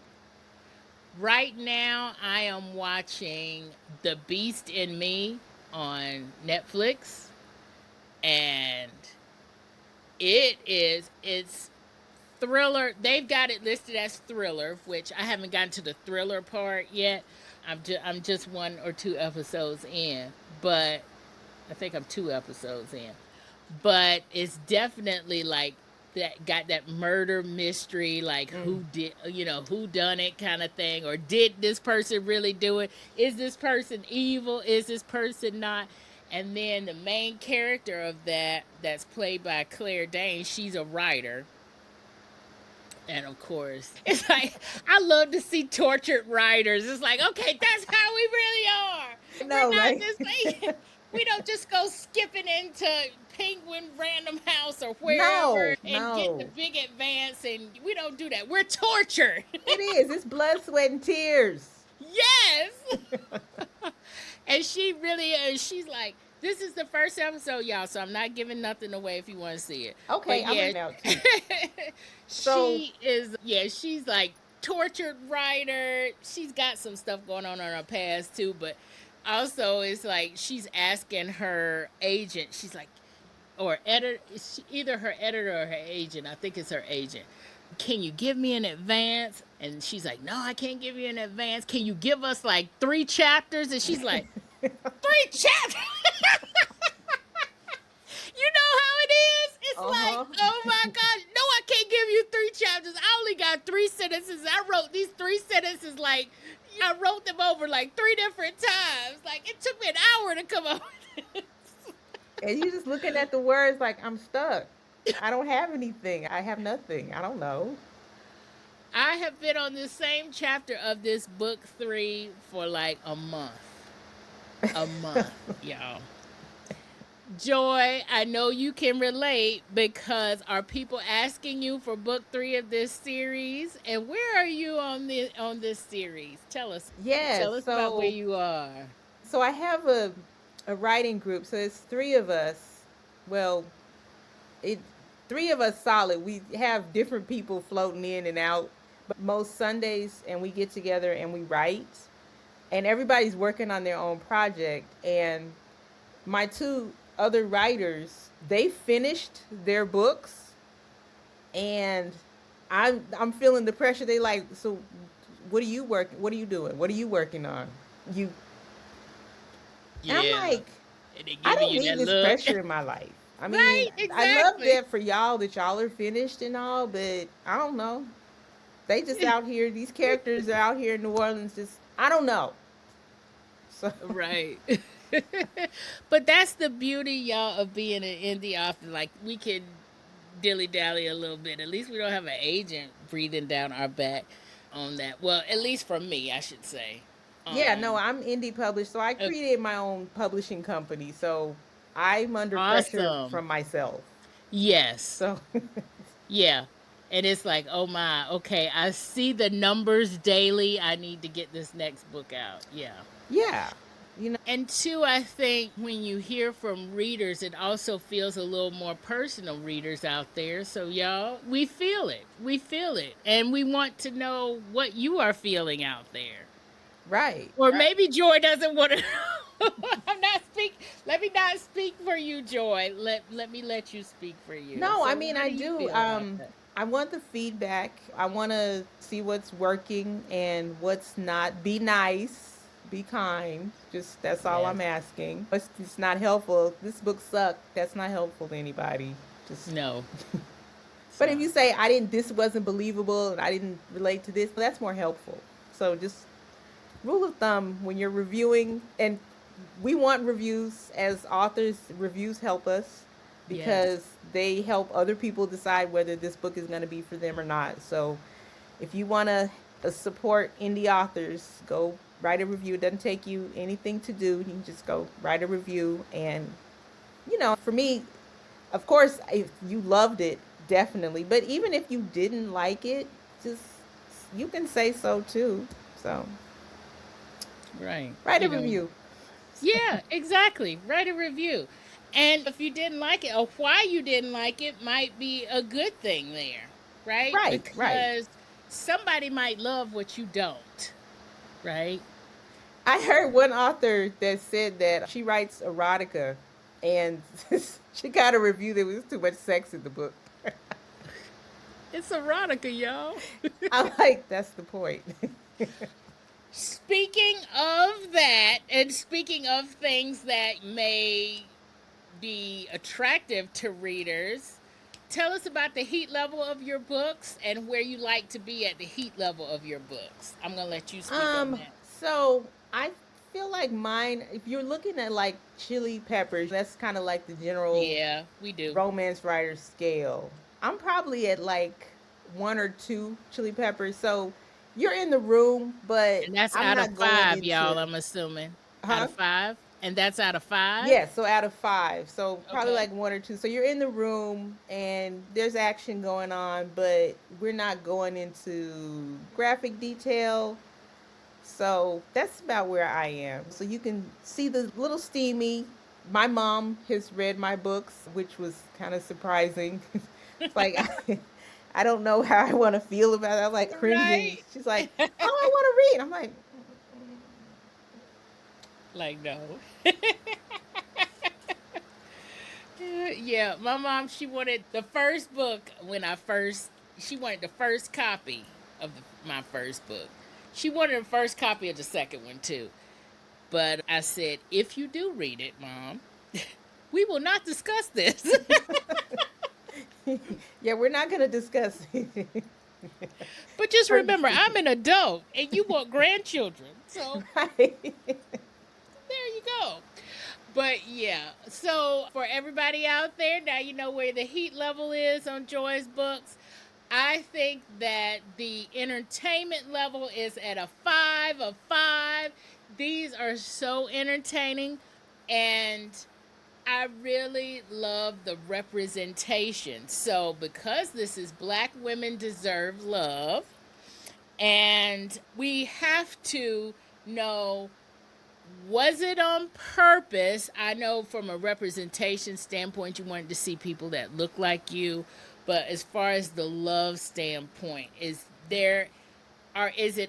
Right now, I am watching The Beast in Me on Netflix, and it's thriller. They've got it listed as thriller, which I haven't gotten to the thriller part yet. I'm just one or two episodes in, but I think I'm two episodes in. But it's definitely like that got that murder mystery, like Mm. who did, who done it kind of thing, or did this person really do it? Is this person evil? Is this person not? And then the main character of that's played by Claire Danes, she's a writer. And of course, it's like I love to see tortured writers. It's like, okay, that's how we really are. We're No, not right? just like we don't just go skipping into Penguin Random House or No, wherever and get the no. big advance, and we don't do that. We're tortured. It is. It's blood, sweat, and tears. Yes. And she really is. She's like, this is the first episode, y'all. So I'm not giving nothing away if you want to see it. Okay, But I'm yeah, in out too. So, she is. Yeah, she's like tortured writer. She's got some stuff going on in her past too. But also, it's like she's asking her agent. She's like, or editor, either her editor or her agent. I think it's her agent. Can you give me an advance? And she's like, no, I can't give you an advance. Can you give us like 3 chapters? And she's like, 3 chapters? You know how it is? It's like, uh-huh. oh my gosh, no, I can't give you 3 chapters. I only got 3 sentences. I wrote these 3 sentences like, I wrote them over like 3 different times. Like, it took me an hour to come up with this. And you just looking at the words like, I'm stuck. I don't have anything. I have nothing. I don't know. I have been on the same chapter of this book 3 for like a month. A month, y'all. Joy, I know you can relate because are people asking you for book 3 of this series? And where are you on this series? Tell us. Yes. Tell us about where So, you are. so I have a writing group. So it's three of us. Well, it three of us solid. We have different people floating in and out, but most Sundays and we get together and we write. And everybody's working on their own project. And my two other writers, they finished their books, and I'm feeling the pressure. They like, so what are you working? What are you doing? What are you working on? You And I'm Yeah. like, And they I giving don't you need that this look. pressure in my life. I mean, Right? I love Exactly. that for y'all that y'all are finished and all, but I don't know. They just out here. These characters are out here in New Orleans. Just I don't know. So Right. But that's the beauty, y'all, of being an indie author. Like, we can dilly dally a little bit. At least we don't have an agent breathing down our back on that. Well, at least for me, I should say. yeah, no, Um, I'm indie published, so I uh, created my own publishing company. So I'm under pressure awesome. from myself. Yes. So Yeah. And it's like, oh my, okay, I see the numbers daily. I need to get this next book out. Yeah. yeah, And two, I think when you hear from readers, it also feels a little more personal, readers out there. So, y'all, we feel it. We feel it. And we want to know what you are feeling out there. right. Or maybe Joy doesn't want to know. I'm not speak. Let me not speak for you, Joy. Let me let you speak for you. No, I So, mean how I do you do. feel about that? I want the feedback. I want to see what's working and what's not. Be nice, be kind. Just that's all Yes. I'm asking. It's not helpful. This book sucked. That's not helpful to anybody. Just No. but if So, you say this wasn't believable and I didn't relate to this, that's more helpful. So just rule of thumb when you're reviewing, and we want reviews as authors. Reviews help us yes. because they help other people decide whether this book is going to be for them or not. So if you want to support indie authors, go write a review. It doesn't take you anything to do. You can just go write a review. And for me, of course, if you loved it, definitely. But even if you didn't like it, just you can say so too. So Right. write a review. Yeah, exactly. Write a review. And if you didn't like it or why you didn't like it might be a good thing there, right? Right, right. Because somebody might love what you don't, right? I heard one author that said that she writes erotica, and she got a review that was too much sex in the book. It's erotica, y'all. I'm like, that's the point. Speaking of that, and speaking of things that may be attractive to readers, tell us about the heat level of your books and where you like to be at the heat level of your books. I'm going to let you speak on that. So I feel like mine, if you're looking at like chili peppers, that's kind of like the general Yeah, we do. romance writer scale. I'm probably at like one or two chili peppers. So you're in the room, but And that's I'm out of not going 5, y'all, into, I'm assuming. Out huh? of 5? And that's out of 5? Yeah, so out of five. So probably Okay. like one or two. So you're in the room and there's action going on, but we're not going into graphic detail. So that's about where I am. So you can see the little steamy. My mom has read my books, which was kind of surprising. It's like, I don't know how I want to feel about it. I'm like cringing. Right? She's like, oh, I want to read. I'm like, Like, no. Yeah, my mom, she wanted the first book she wanted the first copy of my first book. She wanted the first copy of the second one too. But I said, if you do read it, Mom, we will not discuss this. yeah, we're not going to discuss it. But just remember, Courtesy. I'm an adult and you want grandchildren. So Right. there you go. But yeah, so for everybody out there, now you know where the heat level is on Joy's books. I think that the entertainment level is at a 5 of 5. These are so entertaining, and I really love the representation. So, because this is Black Women Deserve Love, and we have to know, was it on purpose? I know from a representation standpoint, you wanted to see people that look like you, but as far as the love standpoint, is it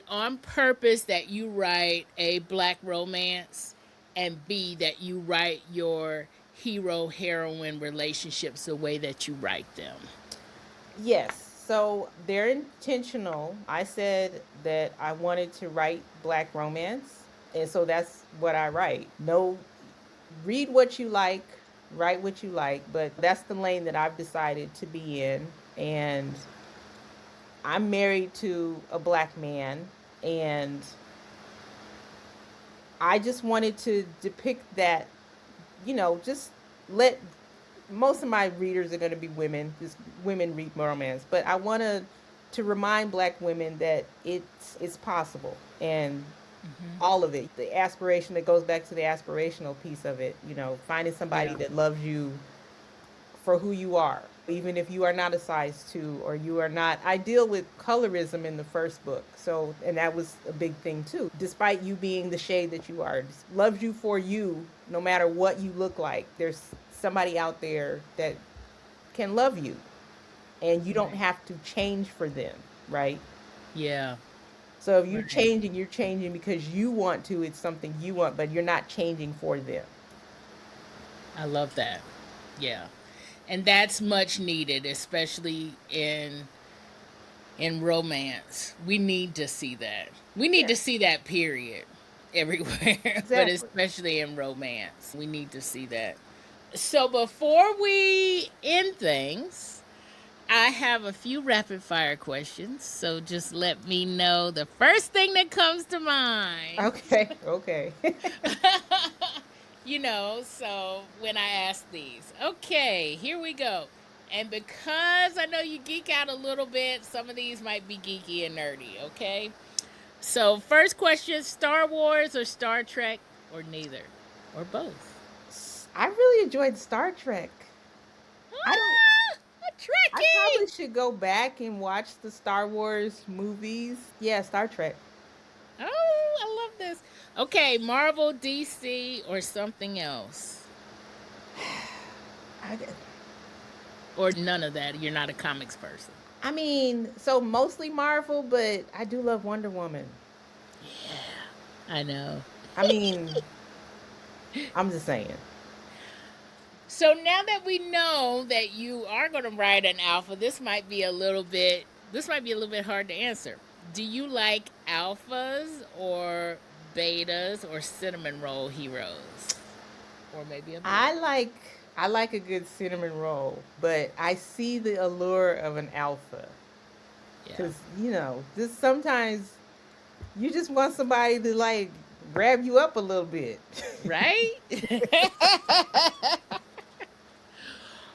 on purpose that you write a Black romance, and B, that you write your hero heroine relationships the way that you write them? Yes. So they're intentional. I said that I wanted to write Black romance. And so that's what I write. No, read what you like, write what you like, but that's the lane that I've decided to be in. And I'm married to a Black man, and I just wanted to depict that, just let most of my readers are going to be women. Just women read romance, but I want to remind Black women that it's possible, and Mm-hmm. all of it, the aspiration that goes back to the aspirational piece of it. Finding somebody Yeah. that loves you for who you are, even if you are not a size 2 or you are not. I deal with colorism in the first book. So, and that was a big thing too. Despite you being the shade that you are, loves you for you, no matter what you look like. There's somebody out there that can love you, and you don't Right. have to change for them, right? Yeah. So if Right. you're changing because you want to, it's something you want, but you're not changing for them. I love that. Yeah. And that's much needed, especially in romance. We need to see that. We need Yeah, to see that period everywhere, but exactly. especially in romance. We need to see that. So before we end things, I have a few rapid fire questions. So just let me know the first thing that comes to mind. Okay, okay. So when I ask these. Okay, here we go. And because I know you geek out a little bit, some of these might be geeky and nerdy, okay? So, first question, Star Wars or Star Trek or neither? Or both? I really enjoyed Star Trek. I don't A I probably Trekkie! should go back and watch the Star Wars movies. Yeah, Star Trek. Oh, I love this. Okay, Marvel, DC, or something else? I, Or none of that. You're not a comics person. I mean, so mostly Marvel, but I do love Wonder Woman. Yeah, I know. I mean, I'm just saying. So now that we know that you are going to write an alpha, this might be a little bit hard to answer. Do you like alphas or betas or cinnamon roll heroes? Or maybe a mix? I like I like a good cinnamon roll, but I see the allure of an alpha Yeah. cuz just sometimes you just want somebody to like grab you up a little bit. Right?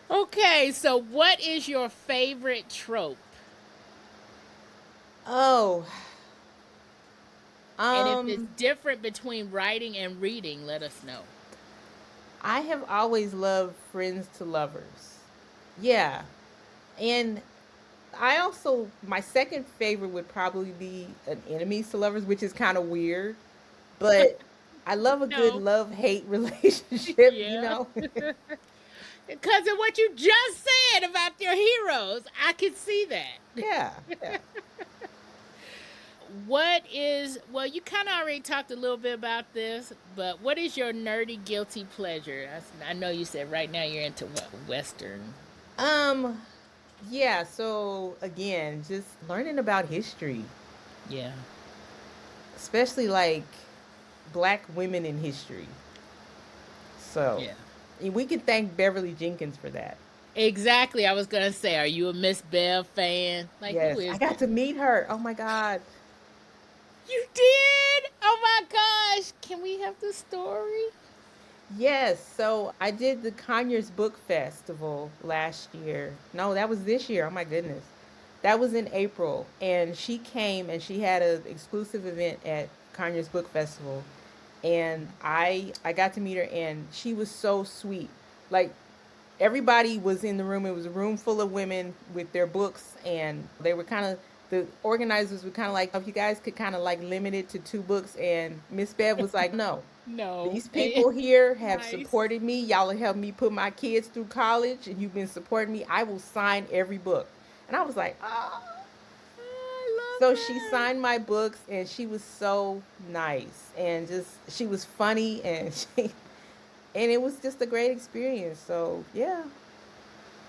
Okay, so what is your favorite trope? Oh, And if it's um different between writing and reading, let us know. I have always loved friends to lovers. Yeah. And I also my second favorite would probably be an enemies to lovers, which is kind of weird, but I love a good No. love-hate relationship, you Yeah. know? Because of what you just said about your heroes, I can see that. Yeah, yeah. Well, you kind of already talked a little bit about this, but what is your nerdy guilty pleasure? I know you said right now you're into what, Western. Um, yeah, so again, just learning about history, Yeah. especially like black women in history. So, Yeah. and we can thank Beverly Jenkins for that. Exactly. I was going to say, are you a Miss Bev fan? Like, who Yes, I is got that? to meet her. Oh my God. You did? Oh my gosh. Can we have the story? Yes, so I did the Conyers Book Festival last year. No, that was this year. Oh my goodness. That was in April, and she came and she had an exclusive event at Conyers Book Festival, and I got to meet her, and she was so sweet. Like everybody was in the room. It was a room full of women with their books, and they were kind of the organizers were kind of like, if you guys could kind of like limit it to two books. And Miss Bev was like, no, No. these people here have Nice. supported me. Y'all have helped me put my kids through college, and you've been supporting me. I will sign every book. And I was like, ah. I love So she that. signed my books, and she was so nice, and just she was funny, and and it was just a great experience. So yeah.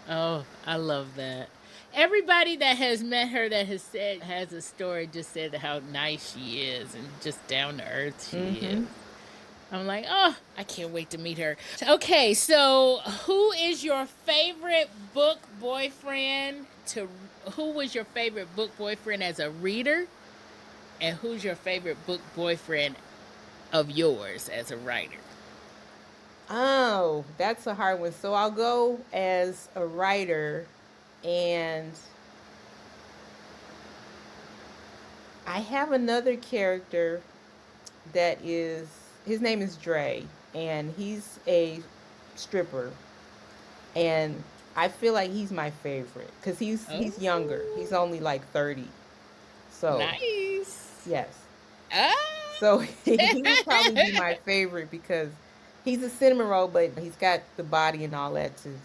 Oh, I love that. Everybody that has met her that has a story just said how nice she is and just down to earth she Mm-hmm. is. I'm like, oh, I can't wait to meet her. Okay, so who was your favorite book boyfriend as a reader? And who's your favorite book boyfriend of yours as a writer? Oh, that's a hard one. So I'll go as a writer, and I have another character that is his name is Dre, and he's a stripper, and I feel like he's my favorite because he's younger. He's Oh, only like 30. So nice. yes. Ah. So he would probably be my favorite because he's a cinnamon roll, but he's got the body and all that too.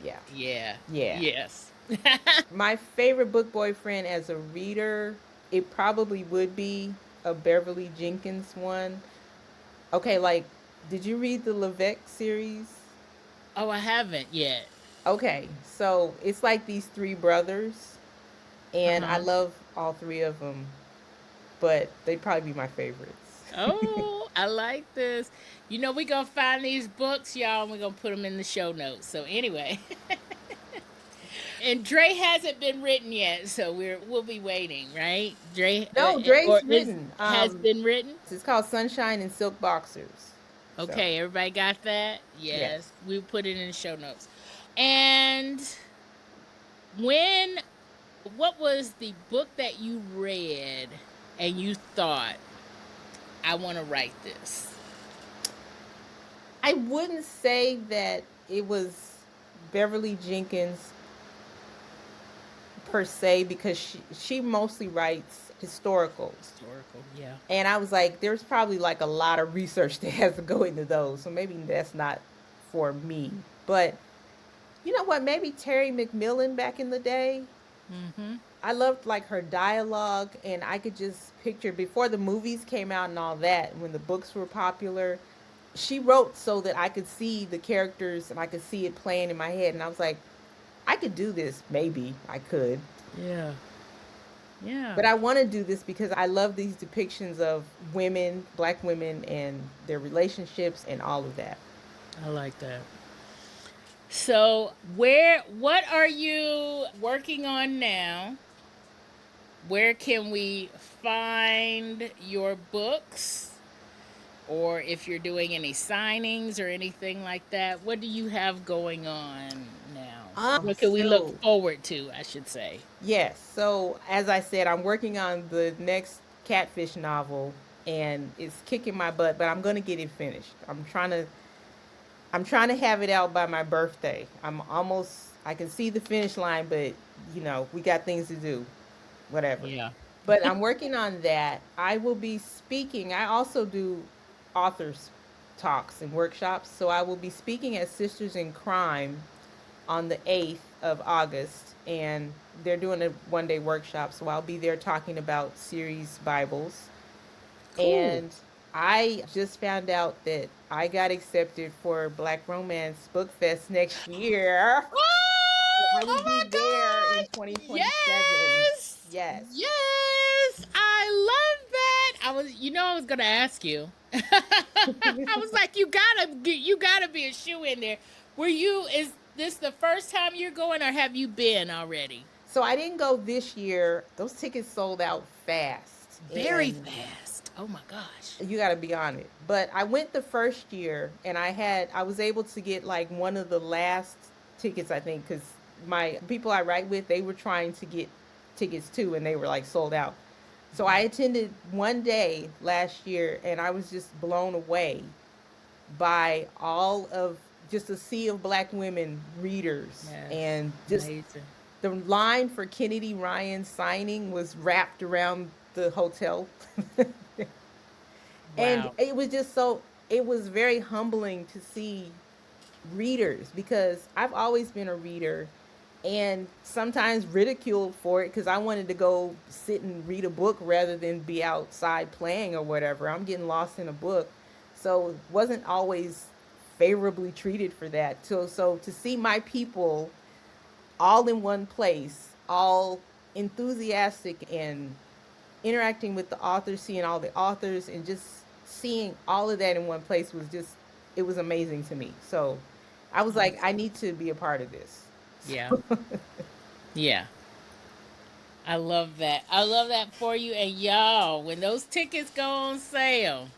Yeah. Yeah. Yeah. Yes. My favorite book boyfriend as a reader, it probably would be a Beverly Jenkins one. Okay, like, did you read the Levesque series? Oh, I haven't yet. Okay, so it's like these three brothers, and I Uh-huh. love all three of them, but they'd probably be my favorites. Oh, I like this. You know, we're going to find these books, y'all, and we're going to put them in the show notes. So, anyway, and Dre hasn't been written yet, so we'll be waiting, right? Dre, No, or Dre's is written. has been written? It's called Sunshine and Silk Boxers. So Okay, everybody got that? yes. Yes, we put it in the show notes. And when, what was the book that you read and you thought, I want to write this? I wouldn't say that it was Beverly Jenkins per se because she mostly writes historicals. Historical, yeah. And I was like, there's probably like a lot of research that has to go into those. So maybe that's not for me. But you know what? Maybe Terry McMillan back in the day. Mm-hmm. I loved like her dialogue, and I could just picture before the movies came out and all that, when the books were popular, she wrote so that I could see the characters and I could see it playing in my head. And I was like, I could do this. Maybe I could. Yeah. Yeah. But I want to do this because I love these depictions of women, black women, and their relationships and all of that. I like that. So, what are you working on now? Where can we find your books? Or if you're doing any signings or anything like that, what do you have going on now? What can we look So forward to, I should say? yes. So as I said, I'm working on the next Catfish novel, and it's kicking my butt, but I'm gonna get it finished. I'm trying to have it out by my birthday. I can see the finish line, but we got things to do. Whatever. Yeah. But I'm working on that. I will be speaking. I also do authors talks and workshops. So I will be speaking at Sisters in Crime on the 8th of August, and they're doing a 1-day workshop. So I'll be there talking about series Bibles. Cool. And I just found out that I got accepted for Black Romance Book Fest next year. So Oh, I will oh be my there in gosh! 2027. Yes, Yes. yes, I love that. I was gonna ask you. I was like, you gotta be a shoe in there. Is this the first time you're going, or have you been already? So I didn't go this year. Those tickets sold out fast. Very And fast. Oh my gosh. you got to be on it. But I went the first year, and I was able to get like one of the last tickets, I think, cuz my people I write with, they were trying to get tickets too, and they were like sold out. So I attended one day last year, and I was just blown away by all of just a sea of black women readers, Yes. and just Amazing. the line for Kennedy Ryan signing was wrapped around the hotel. And Wow. it was just so, it was very humbling to see readers, because I've always been a reader and sometimes ridiculed for it because I wanted to go sit and read a book rather than be outside playing or whatever. I'm getting lost in a book. So wasn't always favorably treated for that. So to see my people all in one place, all enthusiastic and interacting with the authors, seeing all the authors, and just seeing all of that in one place was just, it was amazing to me. So I was like, I Awesome. need to be a part of this. Yeah. Yeah. I love that. I love that for you. And y'all, when those tickets go on sale,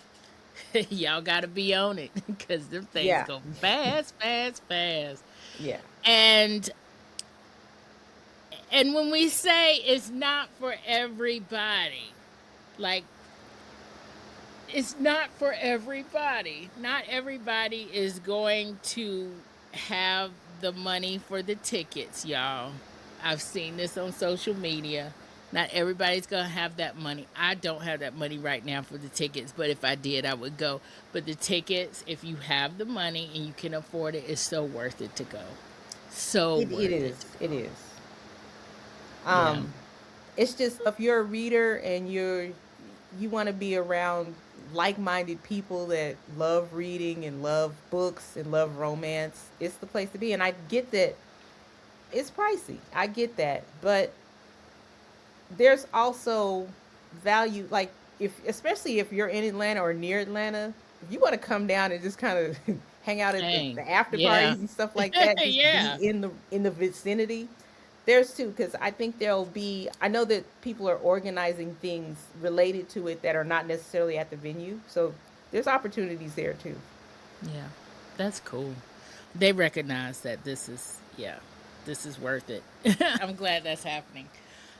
y'all got to be on it because them things Yeah. go fast, fast, fast. Yeah. And when we say it's not for everybody, like, it's not for everybody. Not everybody is going to have the money for the tickets, y'all. I've seen this on social media. Not everybody's going to have that money. I don't have that money right now for the tickets, but if I did, I would go. But the tickets, if you have the money and you can afford it, it's so worth it to go. So It worth it is. to It go. is. Yeah. Um, it's just, if you're a reader and you want to be around like-minded people that love reading and love books and love romance, it's the place to be. And I get that it's pricey. I get that, but there's also value. Like, especially if you're in Atlanta or near Atlanta, if you want to come down and just kind of hang out at Dang. the after Yeah. parties and stuff like that, just be Yeah. in the vicinity. There's two, because I think there'll be. I know that people are organizing things related to it that are not necessarily at the venue, so there's opportunities there too. Yeah. That's cool. They recognize that this is worth it. I'm glad that's happening.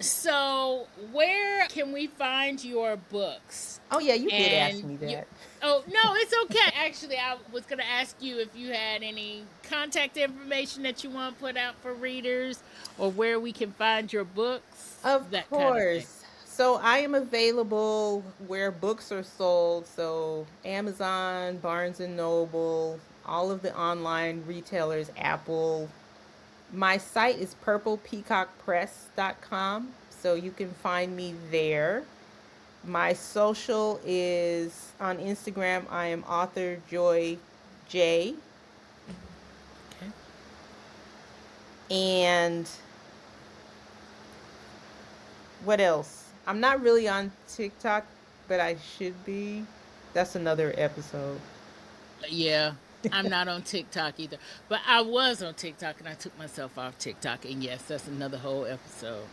So, where can we find your books? Oh yeah, you did ask And me you, that. oh, no, it's okay. Actually, I was going to ask you if you had any contact information that you want to put out for readers or where we can find your books, Of that kind of thing. course. So I am available where books are sold. So Amazon, Barnes and Noble, all of the online retailers, Apple. My site is purplepeacockpress.com. So you can find me there. My social is on Instagram. I am author Joi J. Okay. And what else? I'm not really on TikTok, but I should be. That's another episode. Yeah. I'm not on TikTok either. But I was on TikTok and I took myself off TikTok. And yes, that's another whole episode.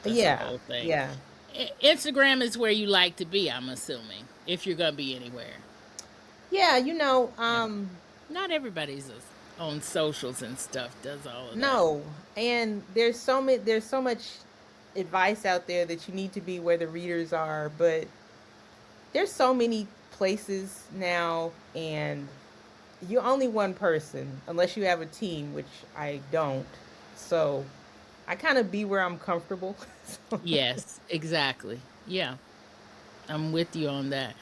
That's a Yeah, whole thing. yeah. Instagram is where you like to be, I'm assuming, if you're going to be anywhere. Yeah, Yeah. Not everybody's on socials and stuff does all of that. no. And there's so much advice out there that you need to be where the readers are, but there's so many places now, and you're only one person unless you have a team, which I don't. So I kind of be where I'm comfortable. So, Yes, exactly. Yeah, I'm with you on that.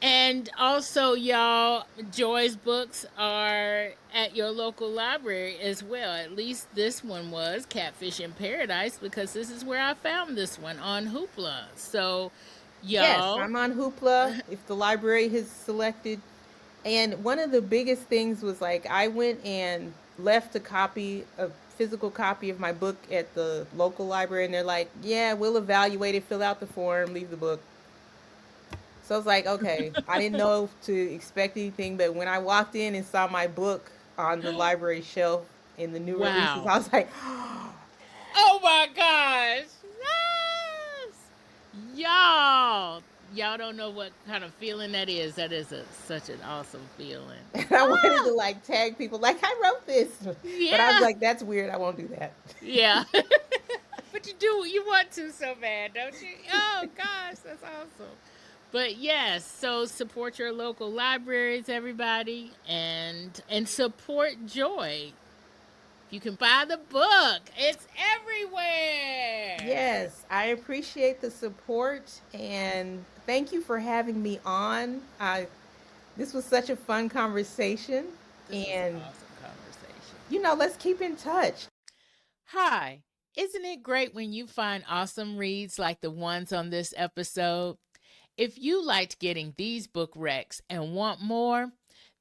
And also, y'all, Joy's books are at your local library as well. At least this one was Catfish in Paradise because this is where I found this one on Hoopla. So, yes, y'all, I'm on Hoopla if the library has selected. And one of the biggest things was like I went and left a physical copy of my book at the local library, and they're like, "Yeah, we'll evaluate it, fill out the form, leave the book." So I was like, "Okay." I didn't know to expect anything, but when I walked in and saw my book on the library shelf in the new releases, wow. I was like, Oh my gosh. Yes. Y'all don't know what kind of feeling that is. That is such an awesome feeling. and I wanted to like tag people, like I wrote this, but I was Yeah. like, "That's weird. I won't do that." Yeah. But you want to so bad, don't you? Oh gosh, that's awesome. But yes, so support your local libraries, everybody, and support Joy. You can buy the book. It's everywhere. Yes, I appreciate the support, and thank you for having me on. This was such a fun conversation, This was an and awesome conversation. let's keep in touch. Hi. Isn't it great when you find awesome reads like the ones on this episode? If you liked getting these book recs and want more,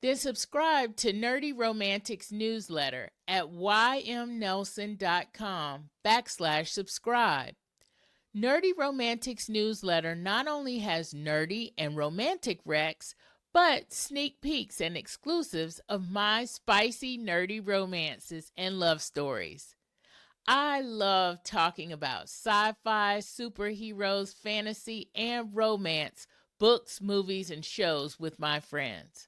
then subscribe to Nerdy Romantics newsletter at ymnelson.com/subscribe. Nerdy Romantics newsletter not only has nerdy and romantic recs, but sneak peeks and exclusives of my spicy nerdy romances and love stories. I love talking about sci-fi, superheroes, fantasy, and romance, books, movies, and shows with my friends.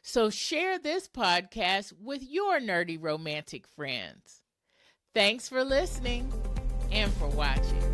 So share this podcast with your nerdy romantic friends. Thanks for listening and for watching.